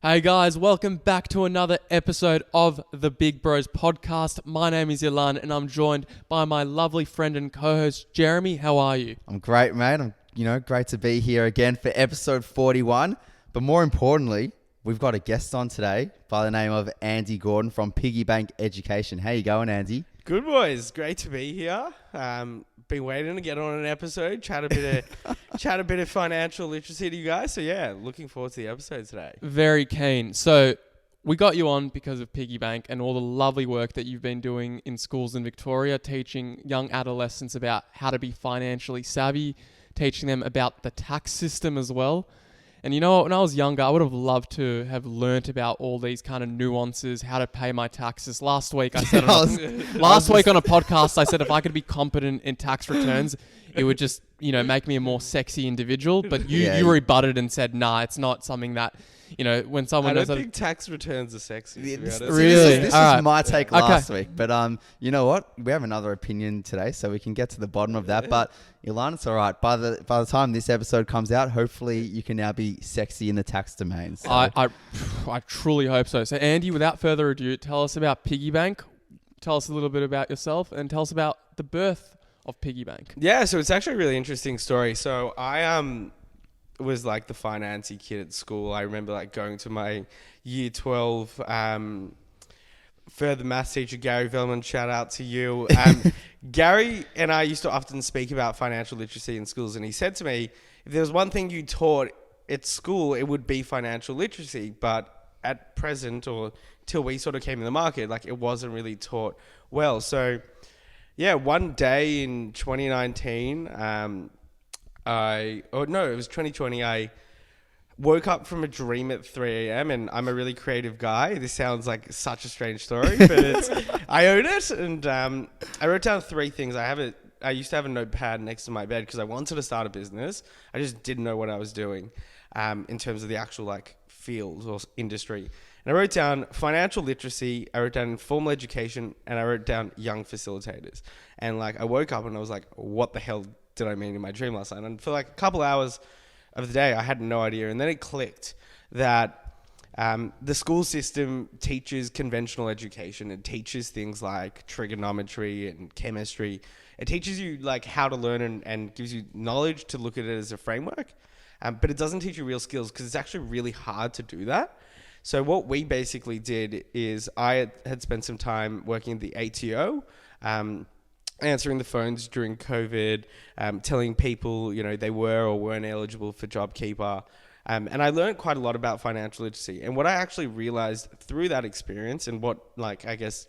Hey guys, welcome back to another episode of the Big Bros podcast. My name is Ilan and I'm joined by my lovely friend and co-host Jeremy. How are you? I'm great, mate. Great to be here again for episode 41. But more importantly, we've got a guest on today by the name of Andy Gordon from Piggy Bank Education. How you going, Andy? Good, boys. Great to be here. Been waiting to get on an episode, chat a bit of financial literacy to you guys. So yeah, looking forward to the episode today. Very keen. So we got you on because of Piggy Bank and all the lovely work that you've been doing in schools in Victoria, teaching young adolescents about how to be financially savvy, teaching them about the tax system as well. And you know what, when I was younger, I would have loved to have learnt about all these kind of nuances, how to pay my taxes. Last week, I said week on a podcast, I said if I could be competent in tax returns, it would just, make me a more sexy individual. But you rebutted and said, nah, it's not something that, when someone I knows... don't think tax returns are sexy, to be honest. Really? This is my take last week. But you know what? We have another opinion today, so we can get to the bottom of that. But Ilan, it's all right. By the time this episode comes out, hopefully you can now be sexy in the tax domain. So. I truly hope so. So Andy, without further ado, tell us about Piggy Bank. Tell us a little bit about yourself and tell us about the birth of Piggy Bank. Yeah, so it's actually a really interesting story. So I was like the financy kid at school. I remember going to my year 12 further maths teacher, Gary Velman, shout out to you. Gary and I used to often speak about financial literacy in schools, and he said to me, if there was one thing you taught at school, it would be financial literacy. But at present, or till we sort of came in the market, it wasn't really taught well. So yeah, one day in 2019, it was 2020, I woke up from a dream at 3 a.m. and I'm a really creative guy. This sounds like such a strange story, but I own it. And I wrote down 3 things. I used to have a notepad next to my bed because I wanted to start a business. I just didn't know what I was doing in terms of the actual field or industry. And I wrote down financial literacy, I wrote down informal education, and I wrote down young facilitators. And I woke up and I was like, what the hell did I mean in my dream last night? And for a couple hours of the day, I had no idea. And then it clicked that the school system teaches conventional education. It teaches things like trigonometry and chemistry. It teaches you how to learn and gives you knowledge to look at it as a framework. But it doesn't teach you real skills because it's actually really hard to do that. So what we basically did is I had spent some time working at the ATO, answering the phones during COVID, telling people, they were or weren't eligible for JobKeeper. And I learned quite a lot about financial literacy. And what I actually realized through that experience and what, catalyzed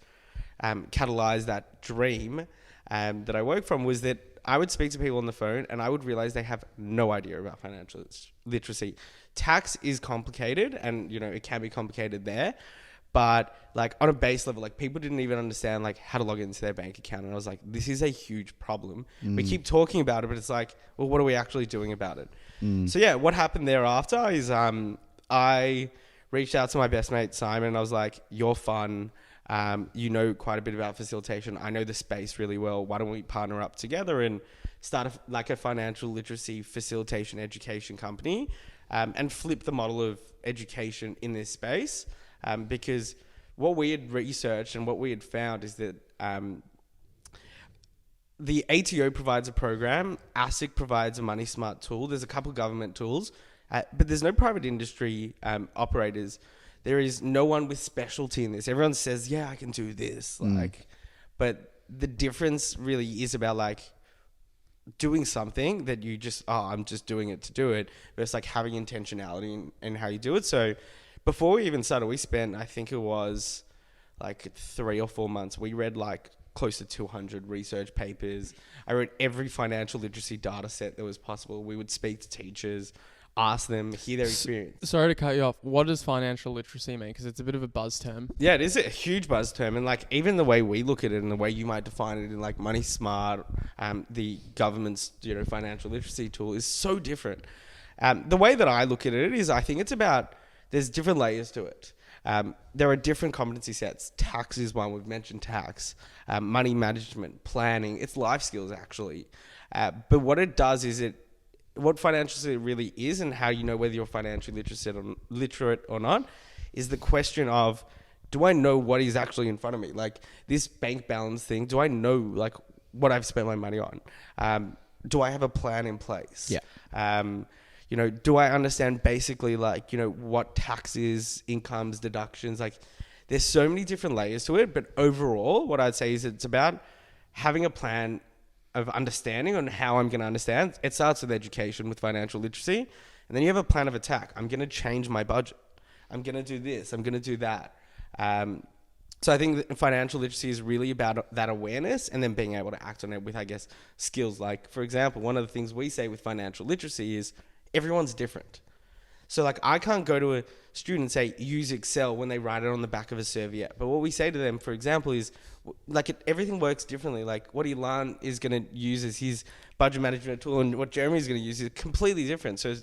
that dream that I woke from was that I would speak to people on the phone and I would realize they have no idea about financial literacy. Tax is complicated and, it can be complicated there. But on a base level, people didn't even understand how to log into their bank account. And I was like, this is a huge problem. We keep talking about it, but it's well, what are we actually doing about it? So yeah, what happened thereafter is I reached out to my best mate, Simon, and I was like, you're fun. You know quite a bit about facilitation. I know the space really well. Why don't we partner up together and start a financial literacy facilitation education company and flip the model of education in this space? Because what we had researched and what we had found is that the ATO provides a program, ASIC provides a money smart tool. There's a couple of government tools, but there's no private industry operators. There is no one with specialty in this. Everyone says, yeah, I can do this. But the difference really is about doing something that you just, I'm just doing it to do it. But it's having intentionality in how you do it. So before we even started, we spent, I think it was 3 or 4 months. We read close to 200 research papers. I read every financial literacy data set that was possible. We would speak to teachers, ask them, hear their experience. Sorry to cut you off. What does financial literacy mean? Because it's a bit of a buzz term. Yeah, it is a huge buzz term. And even the way we look at it and the way you might define it in Money Smart, the government's financial literacy tool is so different. The way that I look at it is I think it's about, there's different layers to it. There are different competency sets. Tax is one. We've mentioned tax. Money management, planning. It's life skills, actually. But what it does is it what financial literacy really is and how you know whether you're financially literate or not is the question of, do I know what is actually in front of me? Like this bank balance thing, do I know like what I've spent my money on? Do I have a plan in place? Yeah. You know, do I understand basically like, you know, what taxes, incomes, deductions, like there's so many different layers to it. But overall, what I'd say is it's about having a plan of understanding on how I'm going to understand. It starts with education, with financial literacy. And then you have a plan of attack. I'm going to change my budget. I'm going to do this. I'm going to do that. So I think that financial literacy is really about that awareness and then being able to act on it with, I guess, skills. Like, for example, one of the things we say with financial literacy is everyone's different. So like I can't go to a student and say, use Excel when they write it on the back of a serviette. But what we say to them, for example, is like everything works differently. Like what Ilan is going to use as his budget management tool and what Jeremy is going to use is completely different. So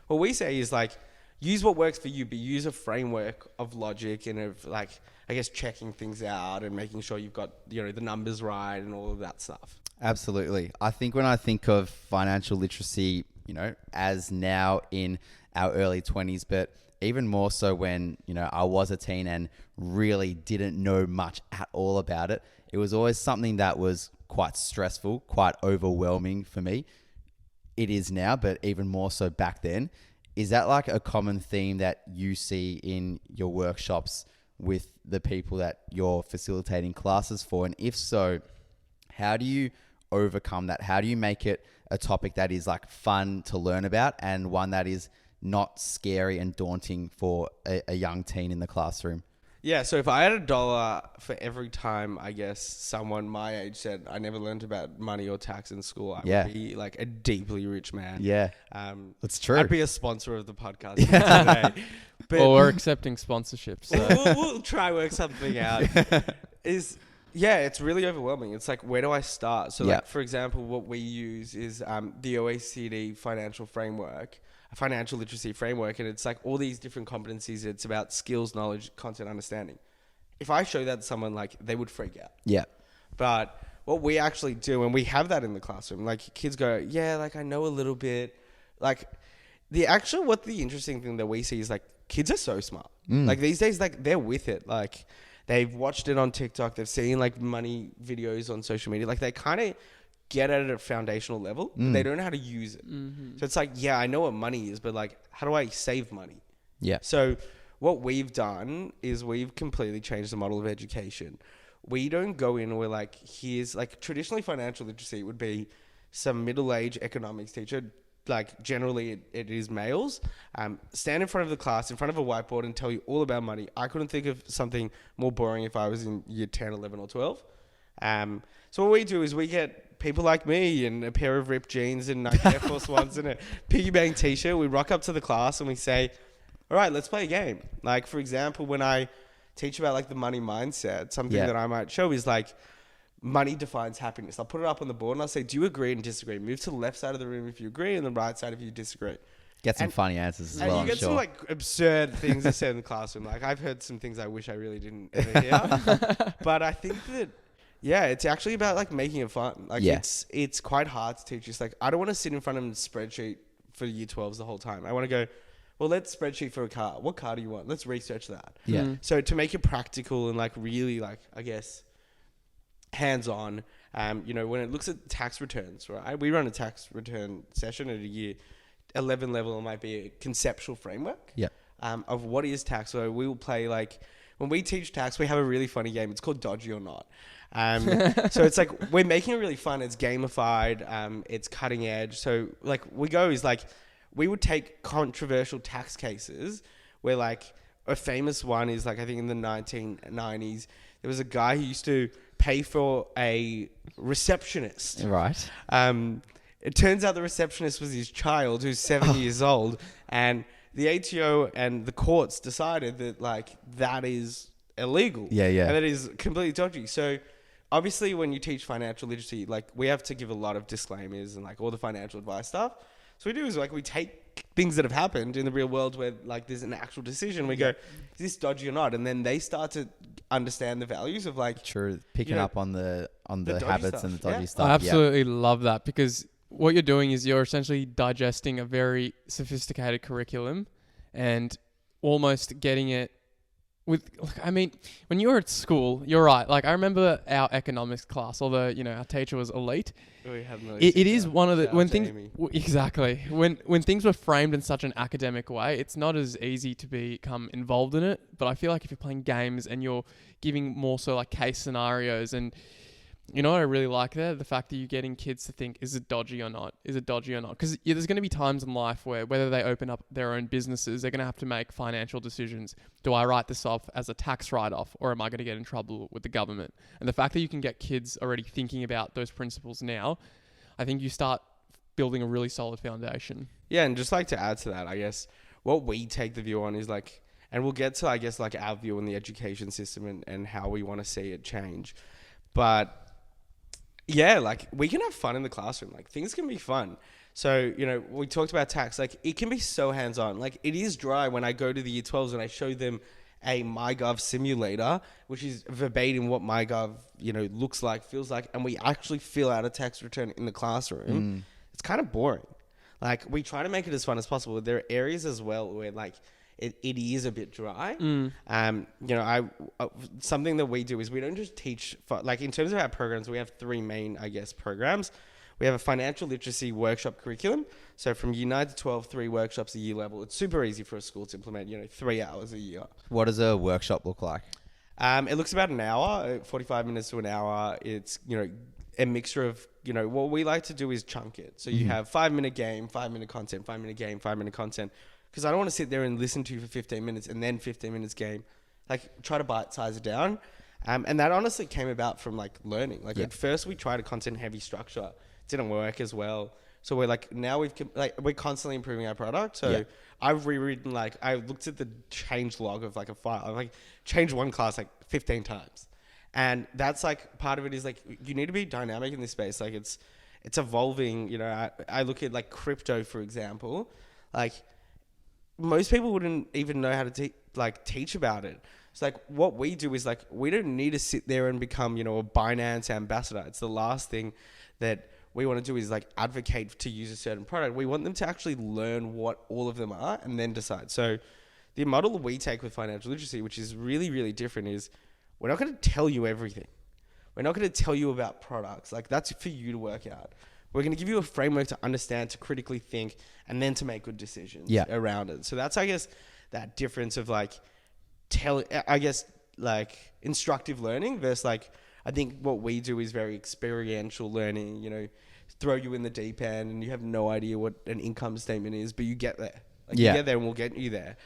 what we say is like, use what works for you, but use a framework of logic and of like, I guess, checking things out and making sure you've got, you know, the numbers right and all of that stuff. Absolutely. I think when I think of financial literacy, you know, as now in our early 20s, but even more so when, you know, I was a teen and really didn't know much at all about it. It was always something that was quite stressful, quite overwhelming for me. It is now, but even more so back then. Is that like a common theme that you see in your workshops with the people that you're facilitating classes for? And if so, how do you overcome that? How do you make it a topic that is like fun to learn about and one that is not scary and daunting for a young teen in the classroom? Yeah, so if I had $1 for every time, I guess, someone my age said I never learned about money or tax in school, I would be like a deeply rich man. Yeah, that's true. I'd be a sponsor of the podcast today. But Or we're accepting sponsorships. So. we'll try work something out. It's really overwhelming. It's like, where do I start? So like, for example, what we use is the OECD financial framework, a financial literacy framework. And it's like all these different competencies. It's about skills, knowledge, content, understanding. If I show that to someone, like they would freak out. Yeah. But what we actually do, and we have that in the classroom, like kids go, yeah, like I know a little bit. Like the interesting thing that we see is like kids are so smart. Like these days, like they're with it. Like they've watched it on TikTok. They've seen like money videos on social media. Like they kind of get at it at a foundational level. But they don't know how to use it. Mm-hmm. So it's like, yeah, I know what money is, but like, how do I save money? Yeah. So what we've done is we've completely changed the model of education. We don't go in and we're like, here's like traditionally financial literacy would be some middle-aged economics teacher. Like generally it is males, stand in front of the class, in front of a whiteboard and tell you all about money. I couldn't think of something more boring if I was in year 10, 11 or 12. So what we do is we get people like me and a pair of ripped jeans and Nike Air Force Ones and a Piggy Bank t-shirt. We rock up to the class and we say, all right, let's play a game. Like for example, when I teach about like the money mindset, something that I might show is like, money defines happiness. I'll put it up on the board and I'll say, do you agree and disagree? Move to the left side of the room if you agree and the right side if you disagree. Get some funny answers as well, you get some like absurd things said in the classroom. Like I've heard some things I wish I really didn't ever hear. But I think that, it's actually about like making it fun. Like it's quite hard to teach. It's like, I don't want to sit in front of a spreadsheet for year 12s the whole time. I want to go, well, let's spreadsheet for a car. What car do you want? Let's research that. Yeah. So to make it practical and like really like, I guess, hands-on, when it looks at tax returns, right? We run a tax return session at a year 11 level. It might be a conceptual framework of what is tax. So we will play like, when we teach tax, we have a really funny game. It's called Dodgy or Not. So it's like, we're making it really fun. It's gamified. It's cutting edge. So like we would take controversial tax cases where like a famous one is like, I think in the 1990s, there was a guy who used to pay for a receptionist. Right. It turns out the receptionist was his child who's 7 years old, and the ATO and the courts decided that like that is illegal. Yeah. And that is completely dodgy. So obviously when you teach financial literacy, like we have to give a lot of disclaimers and like all the financial advice stuff. So we do is like we take things that have happened in the real world where like there's an actual decision. We go, is this dodgy or not? And then they start to understand the values of like picking up on the habits stuff. and the dodgy stuff. I absolutely love that because what you're doing is you're essentially digesting a very sophisticated curriculum and almost getting it with, I mean, when you were at school, you're right. Like, I remember our economics class, although, you know, our teacher was elite. We had no It is one of the, Shout when out to things, Amy. exactly. When things were framed in such an academic way, it's not as easy to become involved in it. But I feel like if you're playing games and you're giving more so like case scenarios, and you know what I really like there? The fact that you're getting kids to think, is it dodgy or not? Is it dodgy or not? Because there's going to be times in life where whether they open up their own businesses, they're going to have to make financial decisions. Do I write this off as a tax write-off, or am I going to get in trouble with the government? And the fact that you can get kids already thinking about those principles now, I think you start building a really solid foundation. Yeah, and just like to add to that, I guess what we take the view on is like, and we'll get to, I guess, like our view on the education system and how we want to see it change. But yeah, like we can have fun in the classroom. Like things can be fun. So, you know, we talked about tax. Like it can be so hands-on. Like it is dry when I go to the year 12s and I show them a MyGov simulator, which is verbatim what MyGov, you know, looks like, feels like, and we actually fill out a tax return in the classroom. It's kind of boring. Like we try to make it as fun as possible. There are areas as well where like it is a bit dry. You know, something that we do is we don't just teach like in terms of our programs, we have three main, I guess, programs. We have a financial literacy workshop curriculum. So from year 9 to 12, 3 workshops a year level. It's super easy for a school to implement, you know, 3 hours a year. What does a workshop look like? It looks about an hour, 45 minutes to an hour. It's, you know, a mixture of, you know, what we like to do is chunk it. So you have 5-minute game, 5-minute content, 5-minute game, 5-minute content. Because I don't want to sit there and listen to you for 15 minutes and then 15 minutes game. Like try to bite-size it down. And that honestly came about from like learning. Like at first we tried a content heavy structure. It didn't work as well. So we're like, now we're constantly improving our product. So I've rewritten, like I looked at the change log of like a file. I've like changed one class like 15 times. And that's like, part of it is like, you need to be dynamic in this space. Like it's evolving. You know, I look at like crypto, for example, like most people wouldn't even know how to teach about it. It's like what we do is like, we don't need to sit there and become, you know, a Binance ambassador. It's the last thing that we want to do is like advocate to use a certain product. We want them to actually learn what all of them are and then decide. So the model we take with financial literacy, which is really, really different, is we're not going to tell you everything. We're not going to tell you about products. Like that's for you to work out. We're going to give you a framework to understand, to critically think, and then to make good decisions around it. So that's, I guess, that difference of like instructive learning versus like, I think what we do is very experiential learning, you know, throw you in the deep end and you have no idea what an income statement is, but you get there. Like you get there and we'll get you there.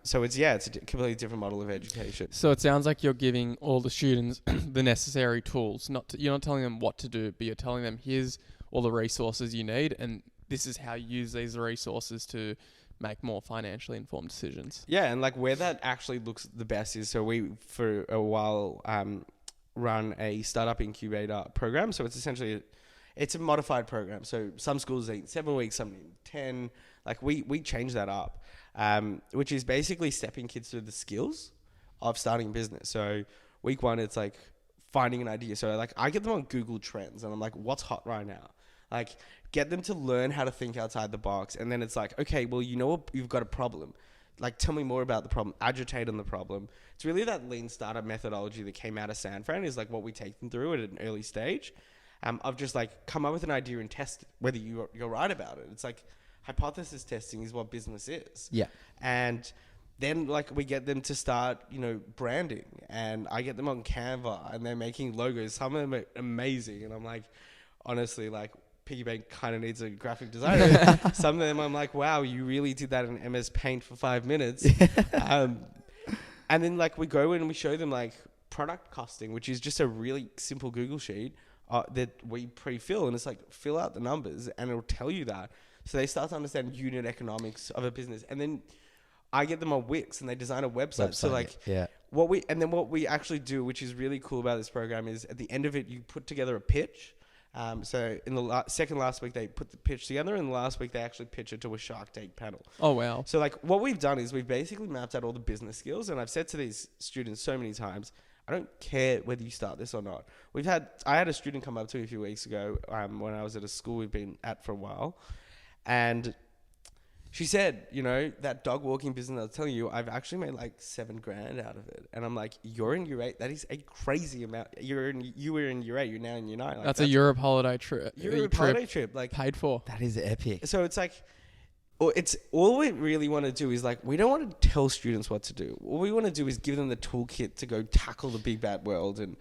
So it's a completely different model of education. So it sounds like you're giving all the students the necessary tools. You're not telling them what to do, but you're telling them here's all the resources you need, and this is how you use these resources to make more financially informed decisions. Yeah, and like where that actually looks the best is, so we for a while run a startup incubator program. So it's essentially it's a modified program. So some schools need 7 weeks, some need 10. Like we change that up, which is basically stepping kids through the skills of starting a business. So week 1, it's like finding an idea. So like I get them on Google Trends and I'm like, what's hot right now? Like get them to learn how to think outside the box. And then it's like, okay, well, you know what? You've got a problem. Like tell me more about the problem, agitate on the problem. It's really that lean startup methodology that came out of San Fran is like what we take them through at an early stage. Of just like come up with an idea and test whether you're right about it. It's like hypothesis testing is what business is. Yeah. And then like we get them to start, you know, branding, and I get them on Canva and they're making logos. Some of them are amazing. And I'm like, honestly, like Piggy Bank kind of needs a graphic designer. Some of them I'm like, wow, you really did that in MS Paint for 5 minutes. And then like we go in and we show them like product costing, which is just a really simple Google sheet that we pre-fill, and it's like fill out the numbers and it'll tell you that. So they start to understand unit economics of a business, and then I get them on Wix and they design a website. So like what we actually do, which is really cool about this program, is at the end of it you put together a pitch. So in the second last week they put the pitch together, and the last week they actually pitch it to a Shark Tank panel. Oh wow. So like what we've done is we've basically mapped out all the business skills, and I've said to these students so many times, I don't care whether you start this or not. I had a student come up to me a few weeks ago when I was at a school we've been at for a while. And she said, that dog walking business I was telling you, I've actually made like $7,000 out of it. And I'm like, you're in year 8. That is a crazy amount. You were in year 8. You're now in year 9. Like, that's a Europe holiday trip. Holiday trip. Like, paid for. That is epic. So it's like, it's all we really want to do is like, we don't want to tell students what to do. All we want to do is give them the toolkit to go tackle the big bad world and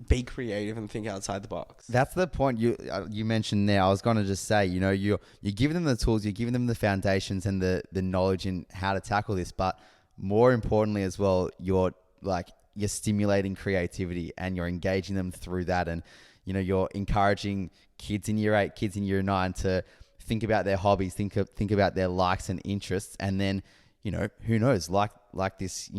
be creative and think outside the box. That's the point you mentioned there. I was going to just say, you're giving them the tools, you're giving them the foundations and the knowledge in how to tackle this. But more importantly as well, you're stimulating creativity and you're engaging them through that. And, you're encouraging kids in year 8, kids in year 9 to think about their hobbies, think about their likes and interests. And then, who knows, like this,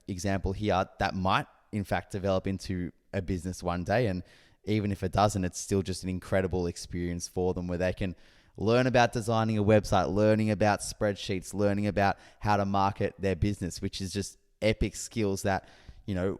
example here, that might in fact develop into a business one day. And even if it doesn't, it's still just an incredible experience for them where they can learn about designing a website, learning about spreadsheets, learning about how to market their business, which is just epic skills that,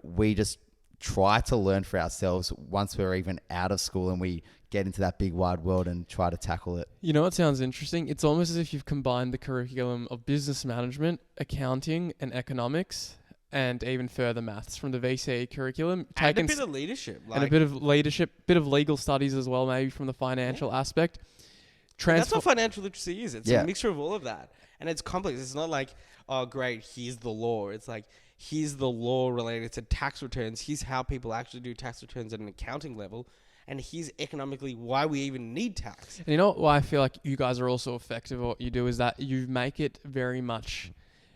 we just try to learn for ourselves once we're even out of school and we get into that big wide world and try to tackle it. You know what sounds interesting? It's almost as if you've combined the curriculum of business management, accounting and economics, and even further maths from the VCE curriculum. And a bit of leadership. And a bit of leadership, bit of legal studies as well, maybe from the financial aspect. That's what financial literacy is. It's a mixture of all of that. And it's complex. It's not like, oh, great, here's the law. It's like, here's the law related to tax returns. Here's how people actually do tax returns at an accounting level. And here's economically why we even need tax. And why I feel like you guys are also effective at what you do is that you make it very much,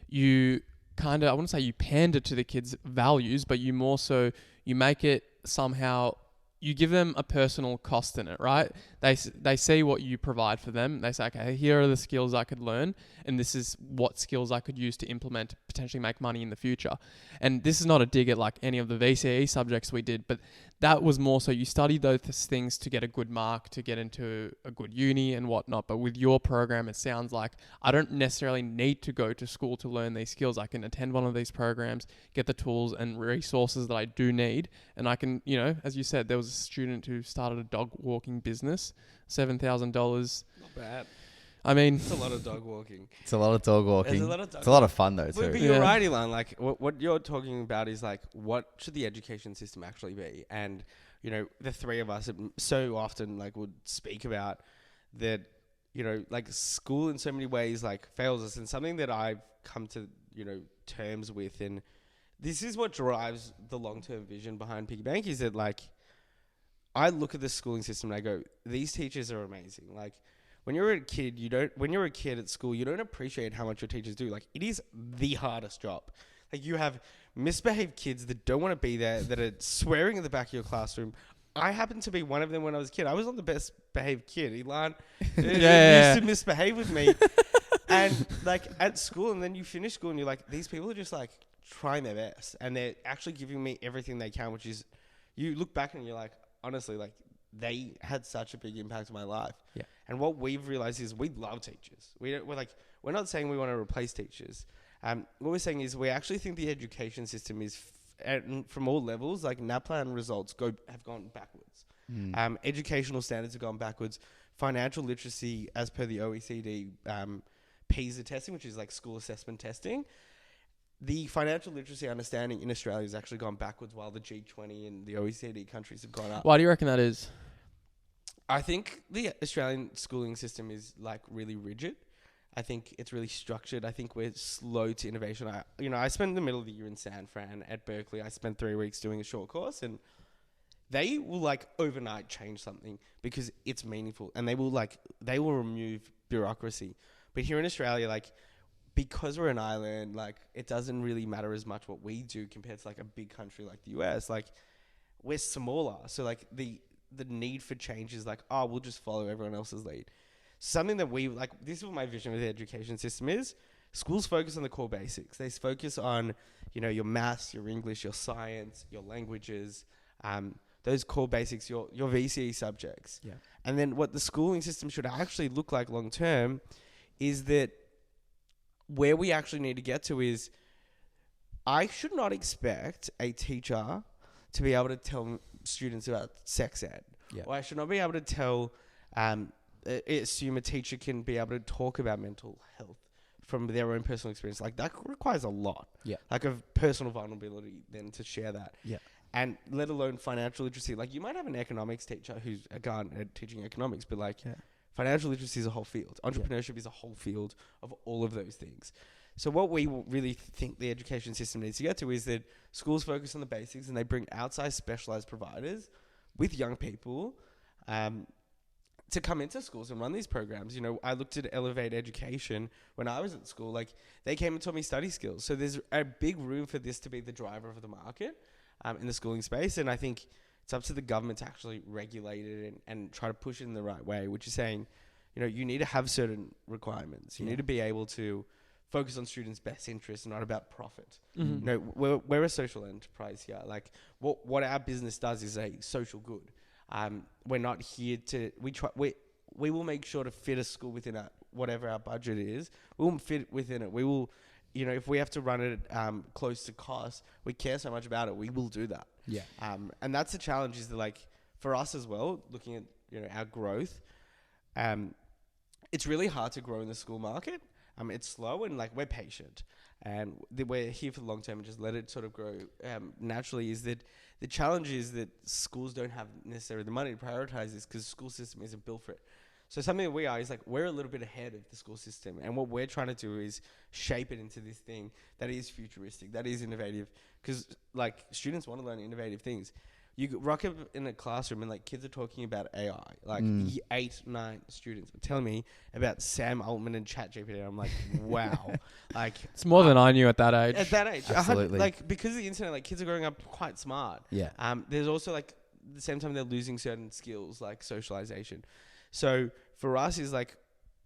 I wouldn't say you pander to the kids' values, but you make it somehow, you give them a personal cost in it, right? They see what you provide for them. They say, okay, here are the skills I could learn, and this is what skills I could use to implement to potentially make money in the future. And this is not a dig at like any of the VCE subjects we did, but that was more so you studied those things to get a good mark, to get into a good uni and whatnot. But with your program, it sounds like I don't necessarily need to go to school to learn these skills. I can attend one of these programs, get the tools and resources that I do need. And I can, as you said, there was a student who started a dog walking business, $7,000. Not bad. I mean, it's a lot of dog walking. It's a lot of dog walking. It's a lot of fun though too. But you're right, Ilan. Like what you're talking about is like, what should the education system actually be? And the three of us so often like would speak about that. Like school in so many ways like fails us, and something that I've come to terms with, and this is what drives the long-term vision behind Piggy Bank, is that like I look at the schooling system and I go, these teachers are amazing. Like, when you're a kid, when you're a kid at school, you don't appreciate how much your teachers do. Like, it is the hardest job. Like, you have misbehaved kids that don't want to be there, that are swearing in the back of your classroom. I happened to be one of them when I was a kid. I was not the best behaved kid. Ilan used to misbehave with me. And like at school, and then you finish school and you're like, these people are just like trying their best. And they're actually giving me everything they can, which is, you look back and you're like, honestly, like, they had such a big impact on my life. Yeah. And what we've realized is we love teachers. We're not saying we want to replace teachers. What we're saying is we actually think the education system is, from all levels, like NAPLAN results have gone backwards. Educational standards have gone backwards. Financial literacy, as per the OECD PISA testing, which is like school assessment testing, the financial literacy understanding in Australia has actually gone backwards, while the G20 and the OECD countries have gone up. Why do you reckon that is? I think the Australian schooling system is like really rigid. I think it's really structured. I think we're slow to innovation. I spent the middle of the year in San Fran at Berkeley. I spent 3 weeks doing a short course, and they will like overnight change something because it's meaningful, and they will remove bureaucracy. But here in Australia, like, because we're an island, like, it doesn't really matter as much what we do compared to like a big country like the US. Like, we're smaller, so like the need for change is like, oh, we'll just follow everyone else's lead. Something that we like, this is what my vision with the education system is. Schools focus on the core basics. They focus on, your maths, your English, your science, your languages, those core basics, your VCE subjects. Yeah. And then what the schooling system should actually look like long term is that where we actually need to get to is I should not expect a teacher to be able to tell students about sex ed. Yeah. Or I should not be able to assume a teacher can be able to talk about mental health from their own personal experience. Like, that requires a lot. Yeah. Like, of personal vulnerability then to share that. Yeah. And let alone financial literacy. Like, you might have an economics teacher who's teaching economics, but like financial literacy is a whole field. Entrepreneurship is a whole field of all of those things. So what we really think the education system needs to get to is that schools focus on the basics and they bring outside specialized providers with young people to come into schools and run these programs. You know, I looked at Elevate Education when I was at school. Like, they came and taught me study skills. So there's a big room for this to be the driver of the market in the schooling space. And I think it's up to the government to actually regulate it and try to push it in the right way, which is saying, you know, you need to have certain requirements. You need to be able to focus on students' best interests, not about profit. Mm-hmm. You know, we're a social enterprise here. Like, what our business does is a social good. We're not here to we will make sure to fit a school within whatever our budget is. We will fit within it. We will, you know, if we have to run it close to cost, we care so much about it, we will do that. Yeah. And that's the challenge, is that, like, for us as well, looking at, you know, our growth, it's really hard to grow in the school market. It's slow, and like, we're patient, and we're here for the long term and just let it sort of grow naturally. Is that the challenge is that schools don't have necessarily the money to prioritize this because the school system isn't built for it. So something that we are is like, we're a little bit ahead of the school system, and what we're trying to do is shape it into this thing that is futuristic, that is innovative, because like, students want to learn innovative things. You rock up in a classroom and like, kids are talking about AI, like 8, 9 students are telling me about Sam Altman and ChatGPT. I'm like, wow, like, It's more than I knew at that age. at that age. Absolutely. Like, because of the internet, like, kids are growing up quite smart. Yeah. There's also, like, at the same time they're losing certain skills like socialization. So for us is like,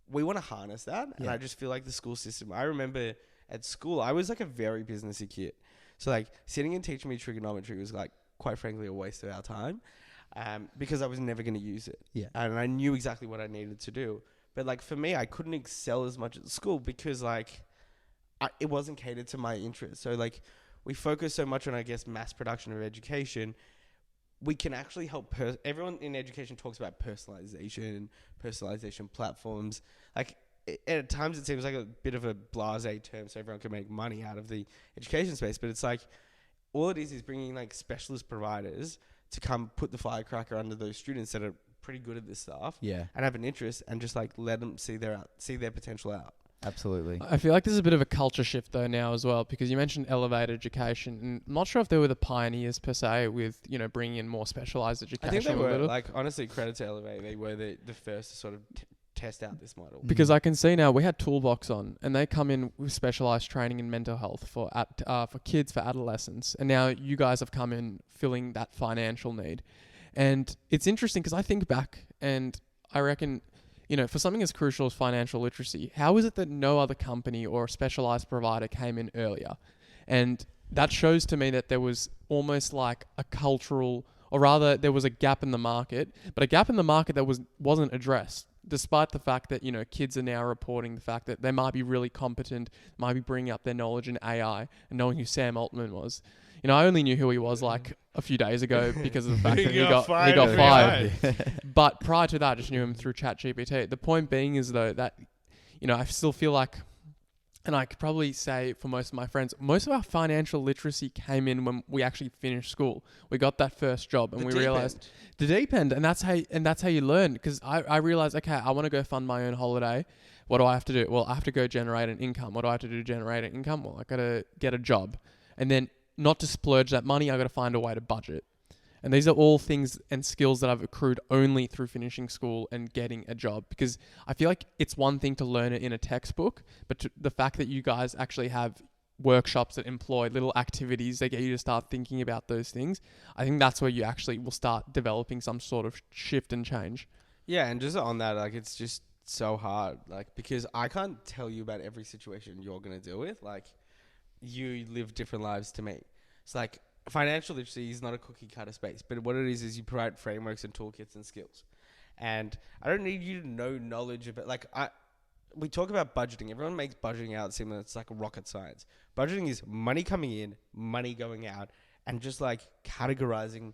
we want to harness that. And I just feel like the school system, I remember at school, I was like a very businessy kid. So like, sitting and teaching me trigonometry was like, quite frankly, a waste of our time, because I was never going to use it. Yeah. And I knew exactly what I needed to do. But like, for me, I couldn't excel as much at school because like, it wasn't catered to my interests. So like, we focus so much on, I guess, mass production of education. We can actually help everyone in education talks about personalization platforms. Like, at times it seems like a bit of a blasé term so everyone can make money out of the education space. But it's like, all it is bringing like specialist providers to come put the firecracker under those students that are pretty good at this stuff. Yeah. And have an interest, and just like, let them see their potential out. Absolutely. I feel like there's a bit of a culture shift though now as well, because you mentioned Elevate Education, and I'm not sure if they were the pioneers per se with, you know, bringing in more specialized education. I think they were, like, honestly, credit to Elevate. They were the first to sort of test out this model. Because I can see now, we had Toolbox on, and they come in with specialized training in mental health for kids, for adolescents, and now you guys have come in filling that financial need. And it's interesting because I think back, and I reckon, you know, for something as crucial as financial literacy, how is it that no other company or specialized provider came in earlier? And that shows to me that there was almost like a cultural, or rather there was a gap in the market, but a gap in the market that wasn't addressed, despite the fact that, you know, kids are now reporting the fact that they might be really competent, might be bringing up their knowledge in AI and knowing who Sam Altman was. You know, I only knew who he was like a few days ago because of the fact that he got fired. But prior to that, I just knew him through ChatGPT. The point being is, though, that, you know, I still feel like, and I could probably say for most of my friends, most of our financial literacy came in when we actually finished school. We got that first job, and we realized the deep end, and that's how you learn. Because I realized, okay, I want to go fund my own holiday. What do I have to do? Well, I have to go generate an income. What do I have to do to generate an income? Well, I got to get a job, and then not to splurge that money, I got to find a way to budget. And these are all things and skills that I've accrued only through finishing school and getting a job. Because I feel like it's one thing to learn it in a textbook, but the fact that you guys actually have workshops that employ little activities that get you to start thinking about those things, I think that's where you actually will start developing some sort of shift and change. Yeah, and just on that, like, it's just so hard, like, because I can't tell you about every situation you're going to deal with. Like, you live different lives to me. It's like, financial literacy is not a cookie cutter space, but what it is you provide frameworks and toolkits and skills. And I don't need you to know knowledge about, like, we talk about budgeting. Everyone makes budgeting out seem like it's like rocket science. Budgeting is money coming in, money going out, and just like categorizing,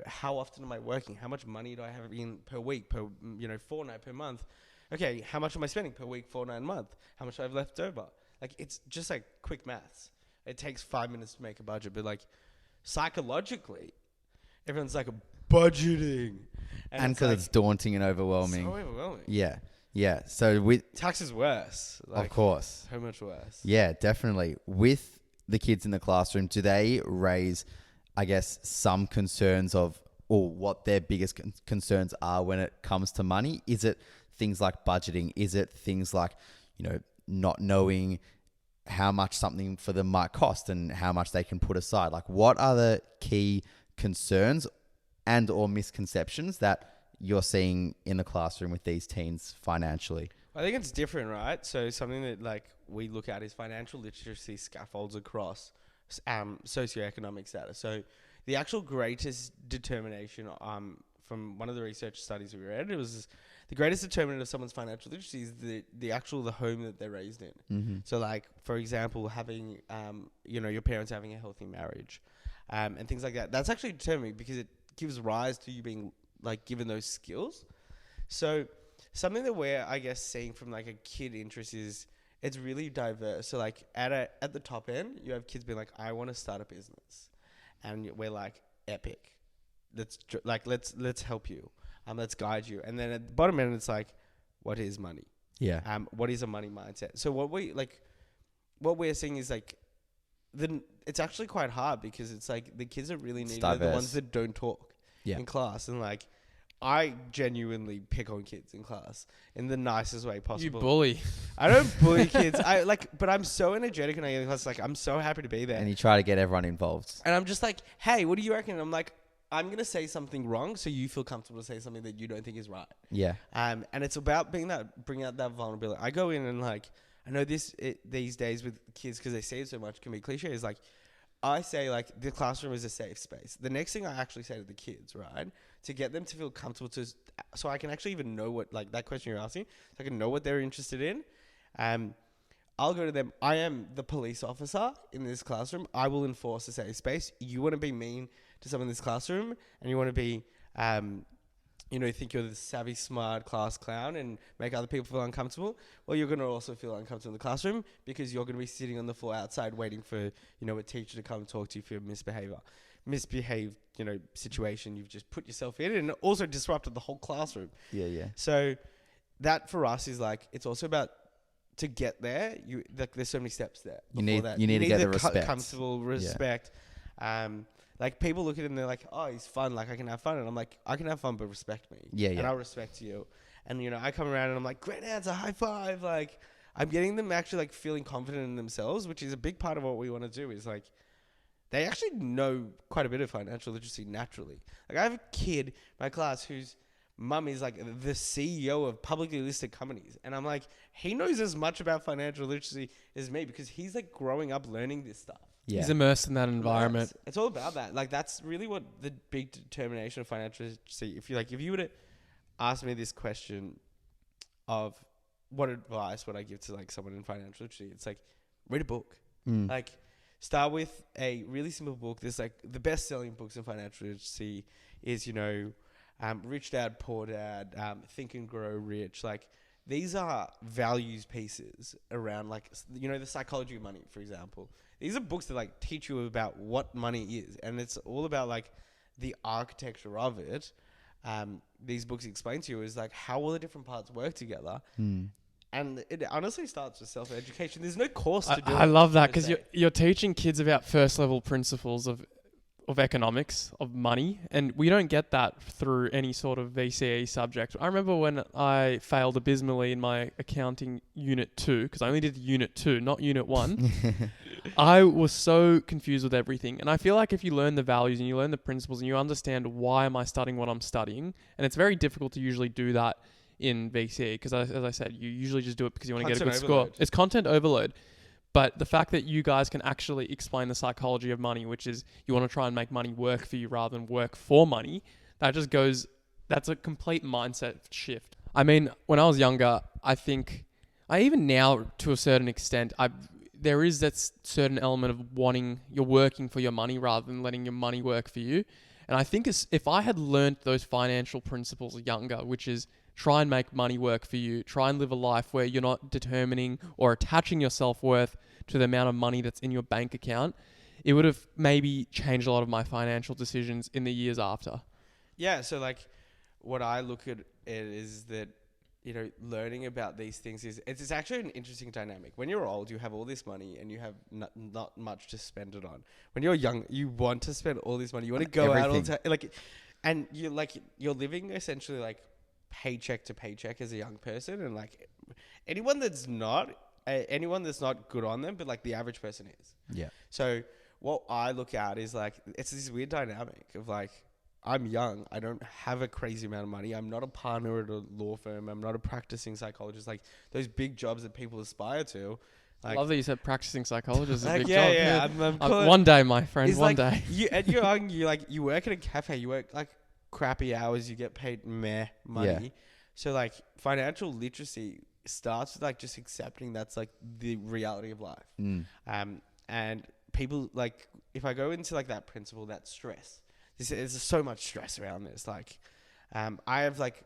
how often am I working? How much money do I have in per week, per, fortnight, per month? Okay, how much am I spending per week, fortnight, month? How much do I have left over? Like, it's just like quick maths. It takes 5 minutes to make a budget, but like psychologically, everyone's like budgeting. And because it's daunting and overwhelming. So overwhelming. Yeah. Yeah. So with Tax is worse. Like, of course. So much worse. Yeah, definitely. With the kids in the classroom, do they raise, I guess, some concerns of, or what their biggest concerns are when it comes to money? Is it things like budgeting? Is it things like, not knowing how much something for them might cost and how much they can put aside? Like, what are the key concerns and or misconceptions that you're seeing in the classroom with these teens financially? I think it's different, right? So something that like we look at is financial literacy scaffolds across socioeconomic status. So the actual greatest determination from one of the research studies we read, it was the greatest determinant of someone's financial literacy is the home that they're raised in. Mm-hmm. So like, for example, having, your parents having a healthy marriage and things like that. That's actually determining because it gives rise to you being like given those skills. So something that we're, I guess, seeing from like a kid interest is it's really diverse. So like at the top end, you have kids being like, I want to start a business. And we're like, epic. Let's help you. Let's guide you. And then at the bottom end, it's like, what is money? Yeah. What is a money mindset? So what we're seeing is like, it's actually quite hard because it's like the kids that really need are the ones that don't talk in class. And like, I genuinely pick on kids in class in the nicest way possible. You bully. I don't bully kids. But I'm so energetic and I get in class. Like, I'm so happy to be there. And you try to get everyone involved. And I'm just like, hey, what do you reckon? And I'm like, I'm going to say something wrong so you feel comfortable to say something that you don't think is right. Yeah. And it's about bringing out that vulnerability. I go in and like, I know these days with kids, because they say it so much, can be cliche, is like, I say like the classroom is a safe space. The next thing I actually say to the kids, right, to get them to feel comfortable so I can actually even know what, like that question you're asking, so I can know what they're interested in. I'll go to them. I am the police officer in this classroom. I will enforce a safe space. You want to be mean to someone in this classroom and you want to be, think you're the savvy, smart class clown and make other people feel uncomfortable. Well, you're going to also feel uncomfortable in the classroom because you're going to be sitting on the floor outside waiting for, a teacher to come and talk to you for your misbehaved, situation you've just put yourself in, and also disrupted the whole classroom. Yeah, yeah. So that for us is like, it's also about to get there. There's so many steps there. You need to get the respect. Comfortable respect. Yeah. Like people look at it and they're like, oh, he's fun. Like I can have fun. And I'm like, I can have fun, but respect me. Yeah, yeah. And I'll respect you. And, I come around and I'm like, great answer, high five. Like I'm getting them actually like feeling confident in themselves, which is a big part of what we want to do is like, they actually know quite a bit of financial literacy naturally. Like I have a kid in my class whose mum is like the CEO of publicly listed companies. And I'm like, he knows as much about financial literacy as me because he's like growing up learning this stuff. Yeah. He's immersed in that environment. It's all about that. Like that's really what the big determination of financial literacy. If you were to ask me this question of what advice would I give to like someone in financial literacy, it's like read a book. Like start with a really simple book. There's like the best selling books in financial literacy is Rich Dad Poor Dad, Think and Grow Rich. Like these are values pieces around like the psychology of money, for example. These are books that like teach you about what money is, and it's all about like the architecture of it. These books explain to you is like how all the different parts work together. And it honestly starts with self-education. There's no course to do it. I love that because you're teaching kids about first level principles of economics, of money, and we don't get that through any sort of VCE subject. I remember when I failed abysmally in my accounting unit 2, because I only did unit 2, not unit 1. I was so confused with everything. And I feel like if you learn the values and you learn the principles and you understand why am I studying what I'm studying, and it's very difficult to usually do that in VCE because as I said, you usually just do it because you want to get a good score. It's content overload. But the fact that you guys can actually explain the psychology of money, which is you want to try and make money work for you rather than work for money, that's a complete mindset shift. I mean, when I was younger, I think I even now, to a certain extent, there is that certain element of you're working for your money rather than letting your money work for you. And I think if I had learnt those financial principles younger, which is try and make money work for you, try and live a life where you're not determining or attaching your self-worth to the amount of money that's in your bank account, it would have maybe changed a lot of my financial decisions in the years after. Yeah. So like what I look at it is that, you know, learning about these things it's actually an interesting dynamic. When you're old, you have all this money and you have not much to spend it on. When you're young, you want to spend all this money. You want to go out all the time. Like, and you're living essentially like paycheck to paycheck as a young person. And like anyone that's not good on them, but like the average person is. Yeah. So what I look at is like, it's this weird dynamic of like, I'm young. I don't have a crazy amount of money. I'm not a partner at a law firm. I'm not a practicing psychologist. Like those big jobs that people aspire to. Like, I love that you said practicing psychologist is a like, big yeah, job. yeah. One day, my friend, one like, day. You're young. You work at a cafe. You work like crappy hours. You get paid money. Yeah. So like financial literacy starts with like just accepting that's like the reality of life. And people like, if I go into like that principle, that stress. There's so much stress around this. Like, I have like,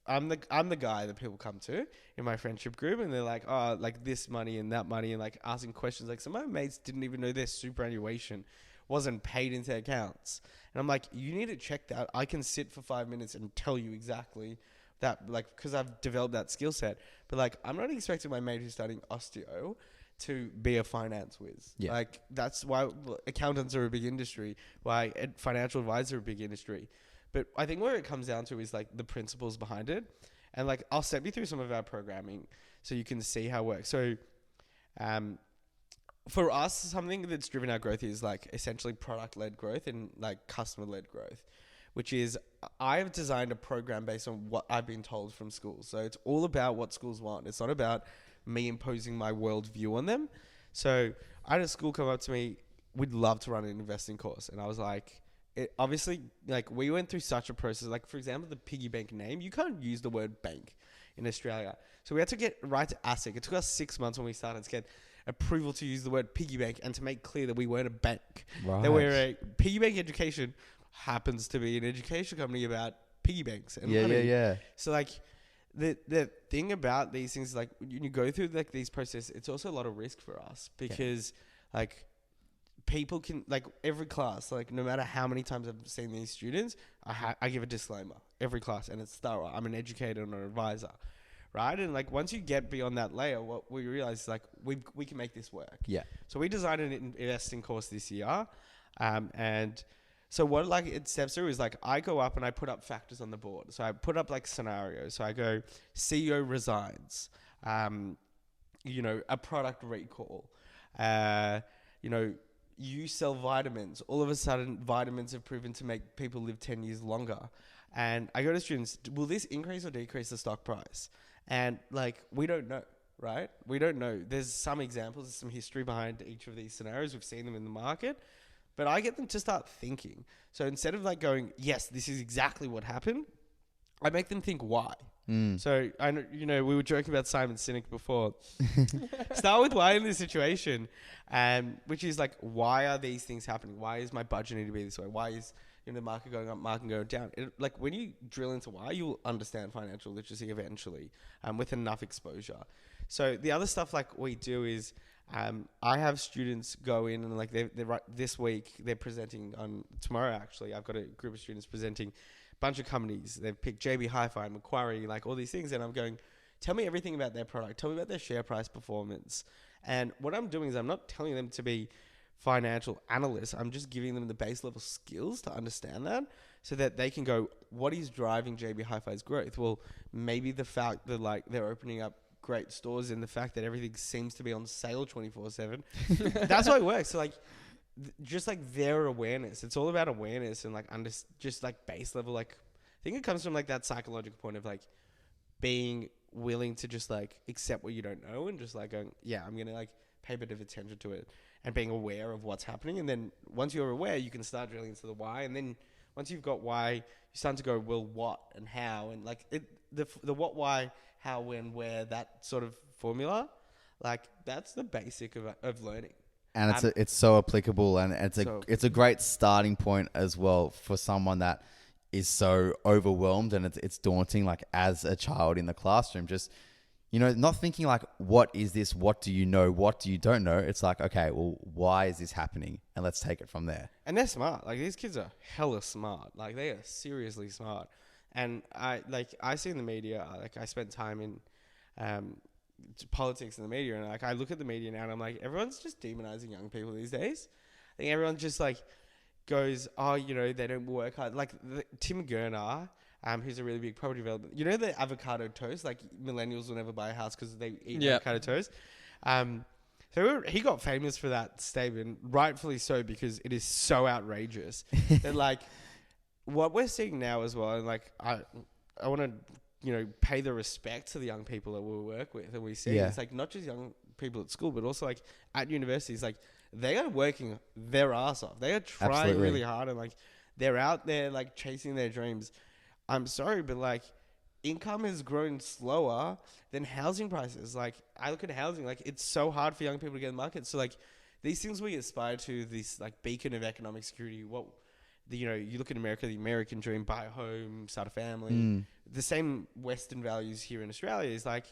I'm the guy that people come to in my friendship group, and they're like, oh, like this money and that money, and like asking questions. Like some of my mates didn't even know their superannuation wasn't paid into their accounts, and I'm like, you need to check that. I can sit for 5 minutes and tell you exactly that, like, because I've developed that skill set. But like, I'm not expecting my mate who's studying osteo to be a finance whiz. Yeah. Like that's why accountants are a big industry, why financial advisors are a big industry. But I think where it comes down to is like the principles behind it. And like, I'll step you through some of our programming so you can see how it works. So, for us, something that's driven our growth is like essentially product-led growth and like customer-led growth, which is I've designed a program based on what I've been told from schools. So it's all about what schools want. It's not about me imposing my worldview on them. So I had a school come up to me, we'd love to run an investing course. And I was like, obviously, like we went through such a process. Like for example, the Piggy Bank name, you can't use the word bank in Australia. So we had to get right to ASIC. It took us 6 months when we started to get approval to use the word Piggy Bank and to make clear that we weren't a bank. Right. That we're a Piggy Bank Education happens to be an education company about piggy banks and money. Yeah. So like, the thing about these things is like when you go through like these processes, it's also a lot of risk for us because like people can like every class, like no matter how many times I've seen these students, I give a disclaimer every class and it's thorough. I'm an educator and an advisor, right? And like once you get beyond that layer, what we realize is like we can make this work. Yeah. So we designed an investing course this year, and so what like it steps through is like I go up and I put up factors on the board. So I put up like scenarios. So I go CEO resigns, you know, a product recall, you know, you sell vitamins. All of a sudden vitamins have proven to make people live 10 years longer. And I go to students, will this increase or decrease the stock price? And like, we don't know, right? We don't know. There's some examples, there's some history behind each of these scenarios. We've seen them in the market. But I get them to start thinking. So instead of like going, yes, this is exactly what happened, I make them think why. So I know, you know, we were joking about Simon Sinek before. Start with why in this situation, which is like, why are these things happening? Why is my budget need to be this way? Why is the market going up, market going down? Like when you drill into why, you'll understand financial literacy eventually, with enough exposure. So the other stuff like we do is, I have students go in and like they're right this week they're presenting on tomorrow. Actually, I've got a group of students presenting a bunch of companies. They've picked JB Hi-Fi, Macquarie, like all these things, and I'm going, tell me everything about their product. Tell me about their share price performance. And what I'm doing is I'm not telling them to be financial analysts. I'm just giving them the base level skills to understand that, so that they can go, what is driving JB Hi-Fi's growth? Well, maybe the fact that like they're opening up great stores and the fact that everything seems to be on sale 24/7. That's how it works. So like, just like their awareness, it's all about awareness and like just like base level. Like, I think it comes from like that psychological point of like being willing to just like accept what you don't know and just like going, yeah, I'm gonna like pay a bit of attention to it and being aware of what's happening. And then once you're aware, you can start drilling into the why. And then once you've got why, you start to go, well, what and how, and like the what, why, how, when, where, that sort of formula. Like that's the basic of learning. And it's so applicable, and it's a great starting point as well for someone that is so overwhelmed and it's daunting, like as a child in the classroom, just, not thinking like, what is this? What do you know? What do you don't know? It's like, okay, well, why is this happening? And let's take it from there. And they're smart. Like these kids are hella smart. Like they are seriously smart. And I see in the media, like I spent time in politics and the media, and like I look at the media now and I'm like, everyone's just demonizing young people these days. I think everyone just like goes, oh, they don't work hard. Like Tim Gurner, who's a really big property developer. The avocado toast? Like millennials will never buy a house because they eat avocado toast. So he got famous for that statement, rightfully so, because it is so outrageous. And like what we're seeing now as well, and like I want to pay the respect to the young people that we work with and we see. It's like not just young people at school, but also like at universities. Like they are working their ass off. They are trying really hard, and like they're out there like chasing their dreams. I'm sorry, but like income has grown slower than housing prices. Like I look at housing, like it's so hard for young people to get in the market. So like these things we aspire to, this like beacon of economic security, you look at America, the American dream, buy a home, start a family. The same Western values here in Australia is like,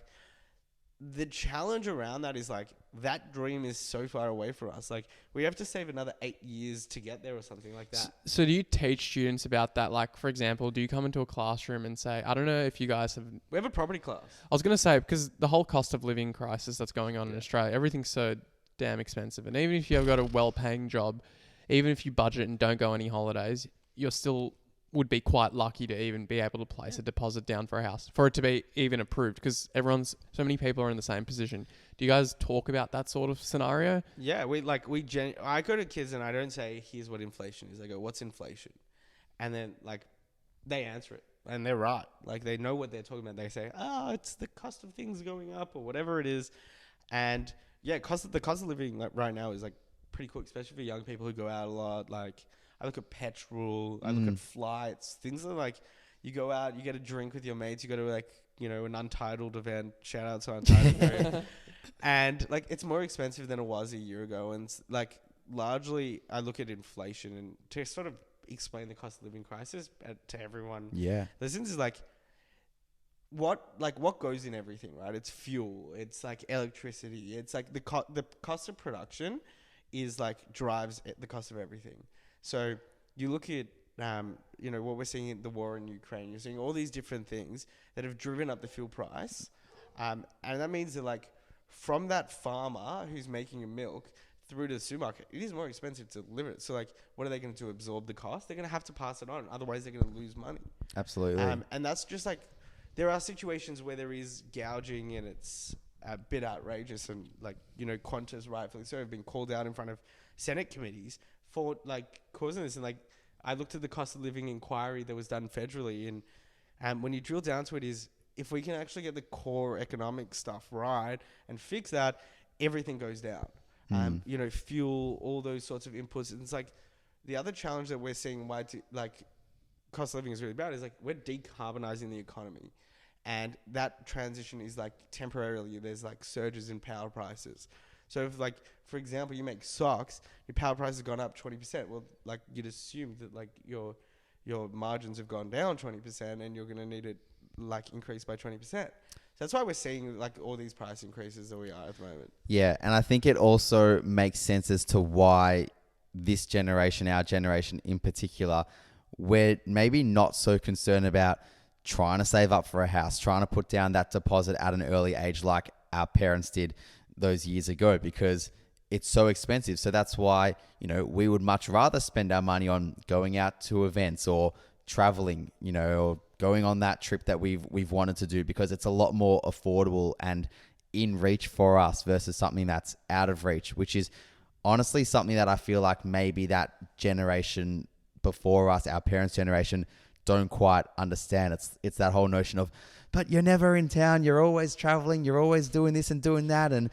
the challenge around that is like, that dream is so far away from us. Like we have to save another 8 years to get there or something like that. So do you teach students about that? Like, for example, do you come into a classroom and say, I don't know if you guys have... We have a property class. I was going to say, because the whole cost of living crisis that's going on in Australia, everything's so damn expensive. And even if you've got a well-paying job, even if you budget and don't go any holidays, you're still would be quite lucky to even be able to place a deposit down for a house, for it to be even approved, because so many people are in the same position. Do you guys talk about that sort of scenario? Yeah, I go to kids and I don't say, here's what inflation is. I go, what's inflation? And then like they answer it and they're right. Like they know what they're talking about. They say, it's the cost of things going up or whatever it is. And yeah, the cost of living like right now is like pretty cool, especially for young people who go out a lot. Like I look at petrol, I look at flights, things that like you go out, you get a drink with your mates, you go to like, an Untitled event, shout out to Untitled. And like, it's more expensive than it was a year ago. And like, largely I look at inflation, and to sort of explain the cost of living crisis to everyone. Yeah. Listens is like, what goes in everything, right? It's fuel, it's like electricity, it's like the cost of production is like drives the cost of everything. So you look at what we're seeing in the war in Ukraine. You're seeing all these different things that have driven up the fuel price, and that means that like from that farmer who's making a milk through to the supermarket, it is more expensive to deliver it. So like, what are they going to do? Absorb the cost? They're going to have to pass it on, otherwise they're going to lose money. Absolutely. And that's just like, there are situations where there is gouging and it's a bit outrageous, and like, Qantas rightfully so have been called out in front of Senate committees for like causing this. And like, I looked at the cost of living inquiry that was done federally, and when you drill down to it, is if we can actually get the core economic stuff right and fix that, everything goes down. Fuel, all those sorts of inputs. And it's like the other challenge that we're seeing why cost of living is really bad is like, we're decarbonizing the economy. And that transition is like temporarily, there's like surges in power prices. So if like, for example, you make socks, your power price has gone up 20%. Well, like you'd assume that like your margins have gone down 20% and you're going to need it like increase by 20%. So that's why we're seeing like all these price increases that we are at the moment. Yeah. And I think it also makes sense as to why this generation, our generation in particular, we're maybe not so concerned about trying to save up for a house, trying to put down that deposit at an early age like our parents did those years ago, because it's so expensive. So that's why, we would much rather spend our money on going out to events or traveling, or going on that trip that we've wanted to do, because it's a lot more affordable and in reach for us versus something that's out of reach, which is honestly something that I feel like maybe that generation before us, our parents' generation, don't quite understand. It's that whole notion of, but you're never in town, you're always traveling, you're always doing this and doing that. And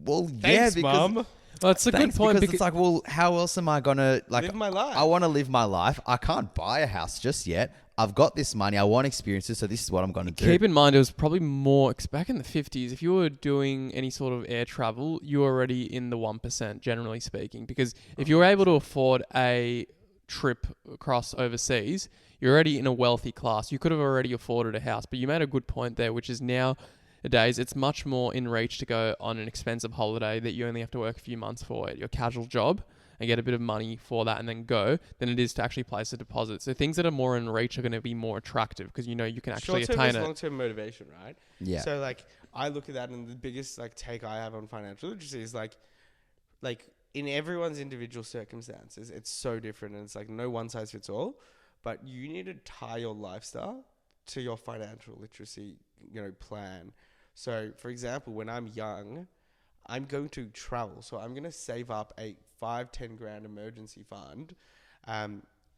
well, Thanks, because Mom. Well, it's a good point because it's like, well, how else am I gonna live my life? I want to live my life. I can't buy a house just yet. I've got this money. I want experiences, so this is what I'm going to do. Keep in mind, it was probably more back in the 50s. If you were doing any sort of air travel, you were already in the 1%, generally speaking. Because if you were able to afford a trip across overseas, you're already in a wealthy class. You could have already afforded a house. But you made a good point there, which is nowadays it's much more in reach to go on an expensive holiday that you only have to work a few months for at your casual job and get a bit of money for that and then go, than it is to actually place a deposit. So things that are more in reach are going to be more attractive because you know you can actually attain it. Long-term motivation, right? Yeah. So like I look at that, and the biggest like take I have on financial literacy is like in everyone's individual circumstances, it's so different, and it's like no one size fits all. But you need to tie your lifestyle to your financial literacy, plan. So for example, when I'm young, I'm going to travel. So I'm going to save up a 5-10 grand emergency fund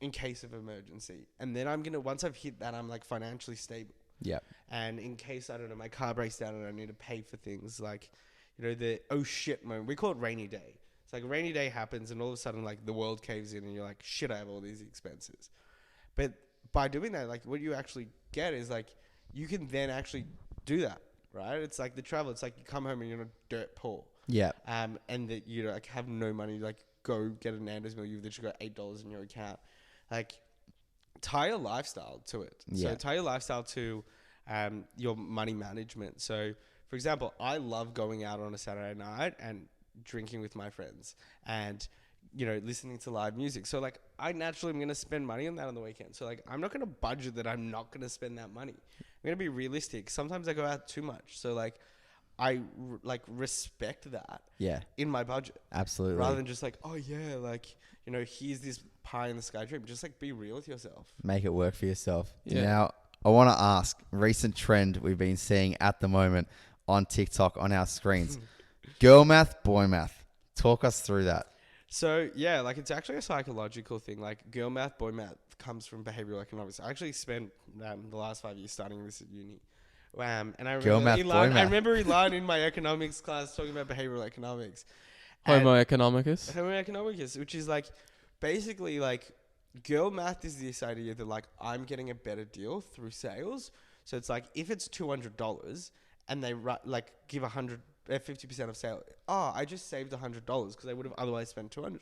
in case of emergency. And then once I've hit that, I'm like financially stable. Yeah. And in case, I don't know, my car breaks down and I need to pay for things like, the oh shit moment. We call it rainy day. It's like a rainy day happens and all of a sudden like the world caves in and you're like, shit, I have all these expenses. But by doing that, like what you actually get is like, you can then actually do that. Right? It's like the travel. It's like you come home and you're not dirt poor. Yeah. And that you like have no money. Like go get a Nando's meal. You've literally got $8 in your account. Like tie your lifestyle to it. Yeah. So tie your lifestyle to your money management. So for example, I love going out on a Saturday night and drinking with my friends and listening to live music. So like I naturally am going to spend money on that on the weekend. So like I'm not going to budget that I'm not going to spend that money. I'm going to be realistic. Sometimes I go out too much. So like I respect that in my budget. Absolutely. Rather than just like, oh yeah, like, here's this pie in the sky dream. Just like be real with yourself. Make it work for yourself. Yeah. Now, I want to ask, recent trend we've been seeing at the moment on TikTok on our screens. Girl math, boy math. Talk us through that. So yeah, like it's actually a psychological thing. Like girl math, boy math comes from behavioral economics. I actually spent the last 5 years studying this at uni. And I remember Ilan in my economics class talking about behavioral economics. Homo economicus. Homo economicus, which is like basically like girl math is this idea that like I'm getting a better deal through sales. So it's like if it's $200 and they give 50% of sale. Oh, I just saved $100 because I would have otherwise spent $200.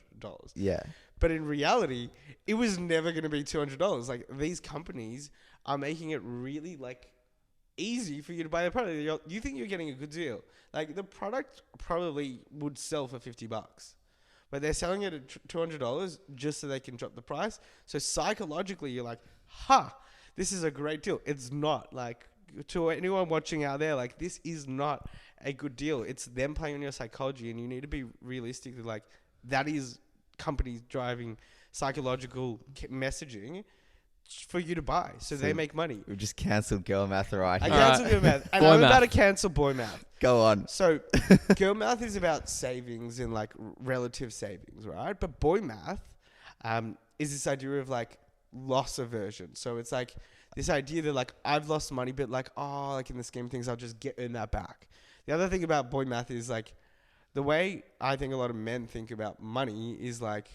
Yeah. But in reality, it was never going to be $200. Like these companies are making it really like easy for you to buy the product. You think you're getting a good deal. Like the product probably would sell for $50, but they're selling it at $200 just so they can drop the price. So psychologically, you're like, this is a great deal. It's not. Like to anyone watching out there, like this is not a good deal. It's them playing on your psychology, and you need to be realistic that like that is companies driving psychological messaging for you to buy, so they make money. We've just cancelled girl math right I here. cancelled girl math, and Boy I'm math. about to cancel boy math. Go on. So girl math is about savings and like relative savings, right? But boy math is this idea of like loss aversion. So it's like this idea that like I've lost money, but like like in the scheme of things, I'll just earn that back. The other thing about boy math is like the way I think a lot of men think about money is like,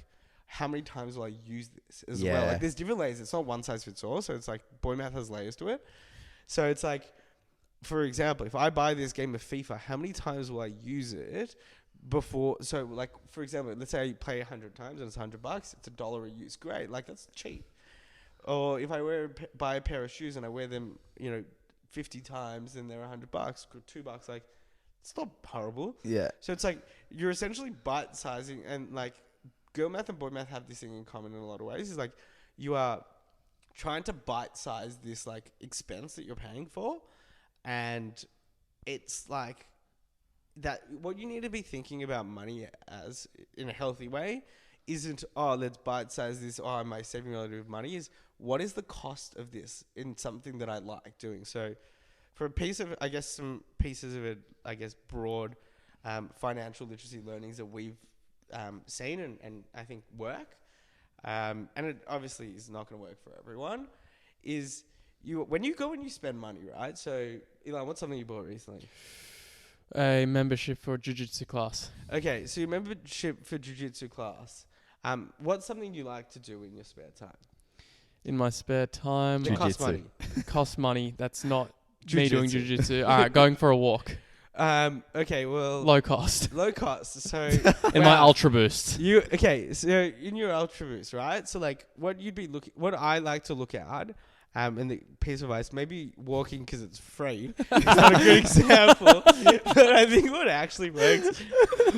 how many times will I use this as well? Like there's different layers. It's not one size fits all. So it's like boy math has layers to it. So it's like, for example, if I buy this game of FIFA, how many times will I use it before? So like, for example, let's say I play 100 times and it's $100. It's $1 a use. Great. Like that's cheap. Or if I buy a pair of shoes and I wear them, 50 times and they're $100, $2, like it's not horrible. Yeah. So it's like you're essentially bite sizing, and like girl math and boy math have this thing in common in a lot of ways. Is like you are trying to bite size this like expense that you're paying for, and it's like that. What you need to be thinking about money as in a healthy way isn't let's bite size this. Am I saving a lot of money? Is what is the cost of this in something that I like doing? So for a piece of, I guess, some pieces of it, I guess, broad financial literacy learnings that we've seen and I think work, and it obviously is not going to work for everyone, is when you go and you spend money, right? So, Ilan, what's something you bought recently? A membership for jiu-jitsu class. Okay, so your membership for jiu-jitsu class. What's something you like to do in your spare time? In my spare time, That costs Jiu-jitsu. money. cost money. That's not me doing Jiu-jitsu. jiu-jitsu. All right, going for a walk. Okay, well, Low cost. low cost. So In my Ultra Boost. So in your Ultra Boost, right? So like, what I like to look at, and the piece of advice, maybe walking because it's free. It's not a good example, but I think what actually works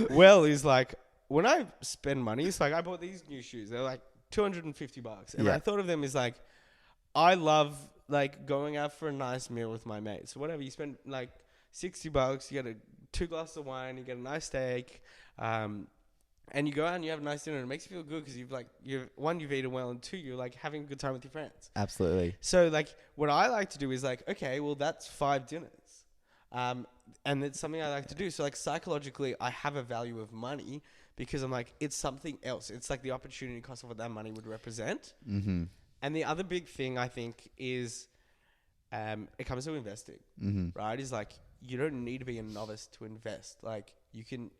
well is like when I spend money. It's like I bought these new shoes. They're like $250, and Yeah. I thought of them as like, I love like going out for a nice meal with my mates. So whatever, you spend like $60, you get 2 glasses of wine, you get a nice steak, and you go out and you have a nice dinner. And it makes you feel good because you've eaten well, and 2, you're like having a good time with your friends. Absolutely. So like what I like to do is like, okay, well that's 5 dinners, and it's something I like to do. So like psychologically, I have a value of money because I'm like, it's something else. It's like the opportunity cost of what that money would represent. Mm-hmm. And the other big thing I think is, it comes to investing, Mm-hmm. right? Is like, you don't need to be a novice to invest. Like you can,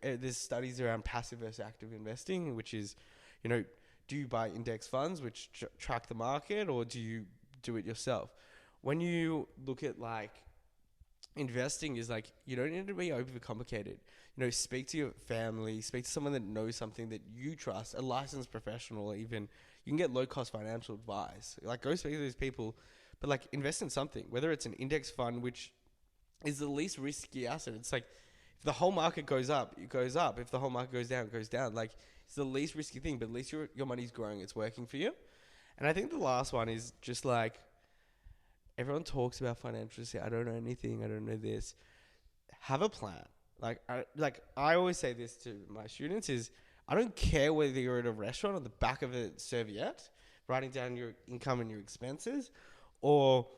there's studies around passive versus active investing, which is, do you buy index funds which track the market, or do you do it yourself? When you look at like investing, is like, you don't need to be overcomplicated. Speak to your family, speak to someone that knows something that you trust, a licensed professional even. You can get low cost financial advice. Like go speak to these people, but like invest in something, whether it's an index fund, which is the least risky asset. It's like, if the whole market goes up, it goes up. If the whole market goes down, it goes down. Like it's the least risky thing, but at least your money's growing. It's working for you. And I think the last one is just like, everyone talks about financial literacy. I don't know anything. I don't know this. Have a plan. I always say this to my students is, I don't care whether you're at a restaurant on the back of a serviette, writing down your income and your expenses, or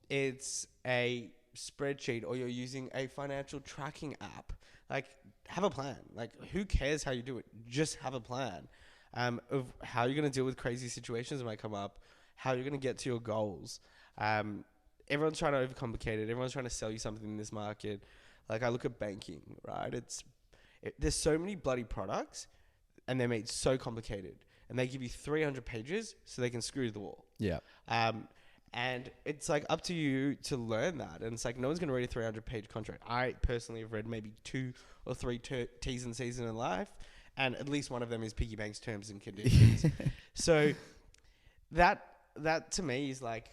it's a spreadsheet, or you're using a financial tracking app. Like, have a plan. Like, who cares how you do it? Just have a plan of how you're going to deal with crazy situations that might come up, how you're going to get to your goals. Everyone's trying to overcomplicate it. Everyone's trying to sell you something in this market. Like, I look at banking, right? There's so many bloody products, and they're made so complicated, and they give you 300 pages so they can screw to the wall. Yeah. And it's like up to you to learn that. And it's like, no one's going to read a 300-page contract. I personally have read maybe 2 or 3 T's and C's in life, and at least one of them is Piggy Bank's terms and conditions. So that to me is like,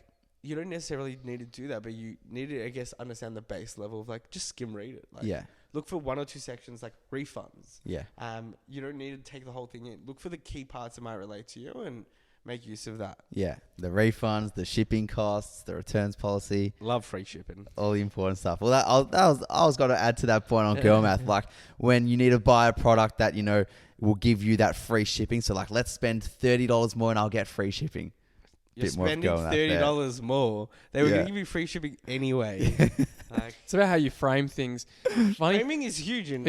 you don't necessarily need to do that, but you need to, I guess, understand the base level of like, just skim read it. Like, Yeah. look for 1 or 2 sections like refunds. Yeah. You don't need to take the whole thing in. Look for the key parts that might relate to you and make use of that. Yeah. The refunds, the shipping costs, the returns policy, Love free shipping. all the important stuff. Well, I was going to add to that point on Girl Math. Like, when you need to buy a product that, will give you that free shipping. So like, let's spend $30 more and I'll get free shipping. You're Bit more of spending Girl Math there. $30 more. They were Yeah. going to give you free shipping anyway. Like, It's about how you frame things. Funny, framing is huge in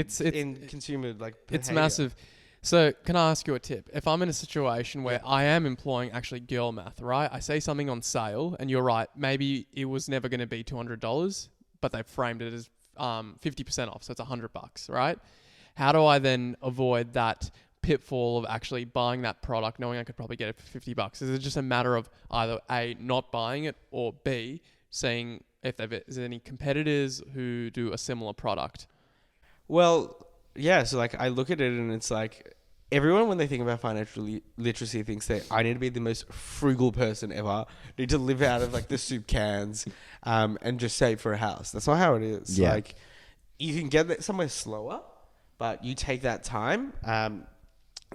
consumer like it's behavior. massive. So can I ask you a tip? If I'm in a situation where I am employing actually Girl Math, right? I say something on sale, and you're right. Maybe it was never going to be $200, but they framed it as 50% off, so it's $100, right? How do I then avoid that pitfall of actually buying that product, knowing I could probably get it for $50? Is it just a matter of either A, not buying it, or B, seeing if there's any competitors who do a similar product? Well, yeah. So like, I look at it and it's like, everyone, when they think about financial literacy, thinks that I need to be the most frugal person ever. Need to live out of like the soup cans, and just save for a house. That's not how it is. Yeah. Like, you can get that somewhere slower, but you take that time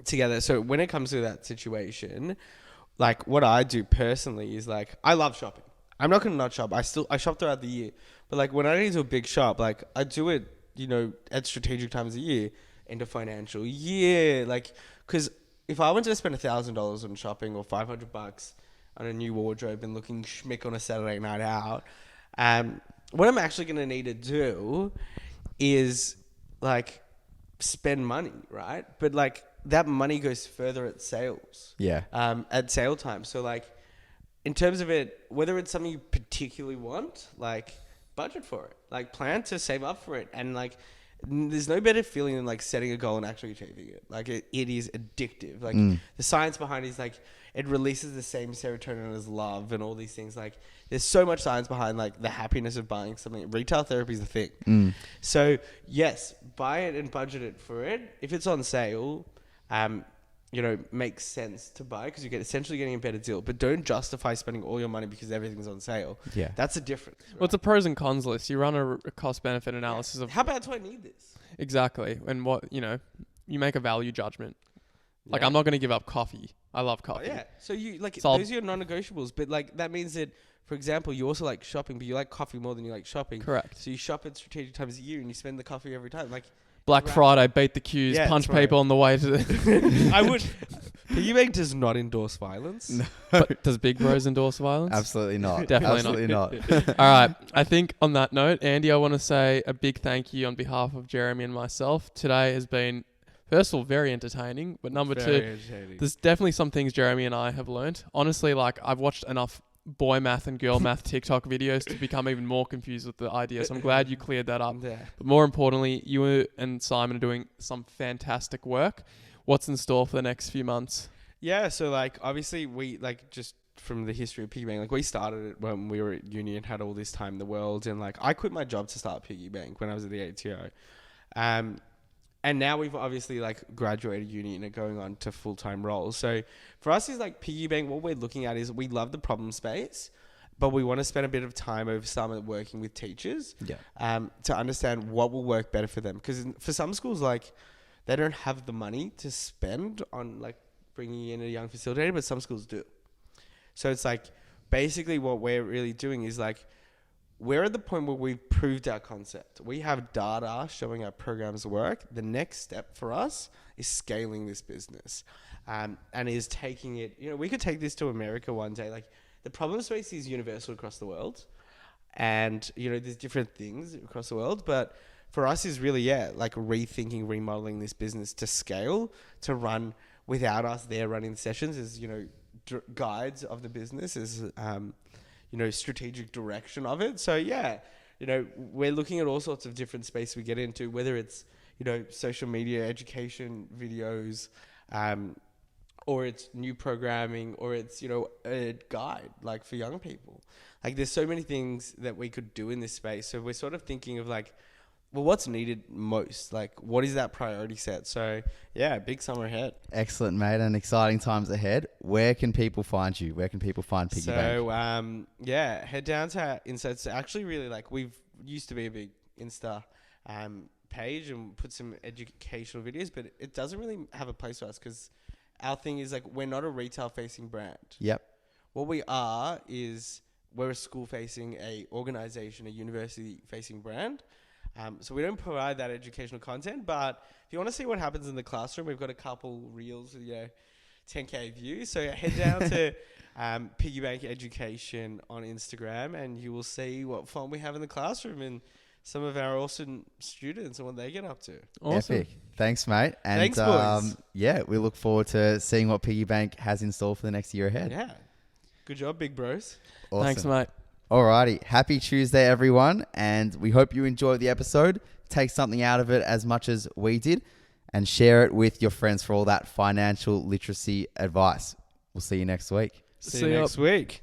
together. So when it comes to that situation, like what I do personally is like, I love shopping. I'm not going to not shop. I shop throughout the year, but like when I need to do a big shop, like I do it, at strategic times a year, into financial year. Like, cause if I went to spend $1,000 on shopping or $500 on a new wardrobe and looking schmick on a Saturday night out, what I'm actually going to need to do is like spend money, right? But like that money goes further at sales. Yeah. At sale time. So like, in terms of it, whether it's something you particularly want, like budget for it. Like plan to save up for it. And like, there's no better feeling than like setting a goal and actually achieving it. Like it is addictive. Like the science behind it is like, it releases the same serotonin as love and all these things. Like there's so much science behind like the happiness of buying something. Retail therapy is the thing. So yes, buy it and budget it for it. If it's on sale, makes sense to buy because you're essentially getting a better deal. But don't justify spending all your money because everything's on sale. Yeah. That's a difference. Right? Well, it's a pros and cons list. You run a cost-benefit analysis of... How bad do I need this? Exactly. And what, you make a value judgment. Like, Yeah. I'm not going to give up coffee. I love coffee. Oh, yeah. So you like So those are your non-negotiables, but like that means that, for example, you also like shopping, but you like coffee more than you like shopping. Correct. So you shop at strategic times a year and you spend the coffee every time. Like Black Right. Friday, beat the queues, Yeah, punch that's right. people on the way to the... I would. Piggy Bank does not endorse violence. No. But does Big Bros endorse violence? Absolutely not. Definitely not. All right. I think on that note, Andy, I want to say a big thank you on behalf of Jeremy and myself. Today has been, first of all, very entertaining, but number Very two, entertaining. there's definitely some things Jeremy and I have learnt. Honestly, like I've watched enough boy math and girl math TikTok videos to become even more confused with the idea. So I'm glad you cleared that up. Yeah. But more importantly, you and Simon are doing some fantastic work. What's in store for the next few months? Yeah, so like obviously we like just from the history of Piggy Bank, like we started it when we were at uni and had all this time in the world, and like I quit my job to start Piggy Bank when I was at the ATO. And now we've obviously like graduated uni and are going on to full-time roles. So for us is like Piggy Bank, what we're looking at is we love the problem space, but we want to spend a bit of time over summer working with teachers to understand what will work better for them. Because for some schools, like they don't have the money to spend on like bringing in a young facilitator, but some schools do. So it's like basically what we're really doing is like we're at the point where we've proved our concept. We have data showing our programs work. The next step for us is scaling this business and is taking it, we could take this to America one day. Like the problem space is universal across the world and, there's different things across the world, but for us is really, like rethinking, remodeling this business to scale, to run without us there running the sessions as, guides of the business, as, strategic direction of it. So, we're looking at all sorts of different space we get into, whether it's, social media, education videos, or it's new programming, or it's, a guide, like for young people. Like there's so many things that we could do in this space. So we're sort of thinking of like, well, what's needed most? Like, what is that priority set? So, big summer ahead. Excellent, mate, and exciting times ahead. Where can people find you? Where can people find Piggy Bank? So, head down to our Insta. It's actually really like we've used to be a big Insta page and put some educational videos, but it doesn't really have a place for us because our thing is like we're not a retail-facing brand. Yep. What we are is we're a school-facing, a organization, a university-facing brand. So we don't provide that educational content, but if you want to see what happens in the classroom, we've got a couple reels with 10K views. So head down to Piggy Bank Education on Instagram, and you will see what fun we have in the classroom and some of our awesome students and what they get up to. Awesome. Epic. Thanks, mate. And Thanks, boys. We look forward to seeing what Piggy Bank has in store for the next year ahead. Yeah. Good job, big bros. Awesome. Thanks, mate. Alrighty. Happy Tuesday, everyone. And we hope you enjoyed the episode. Take something out of it as much as we did and share it with your friends for all that financial literacy advice. We'll see you next week. See you next week.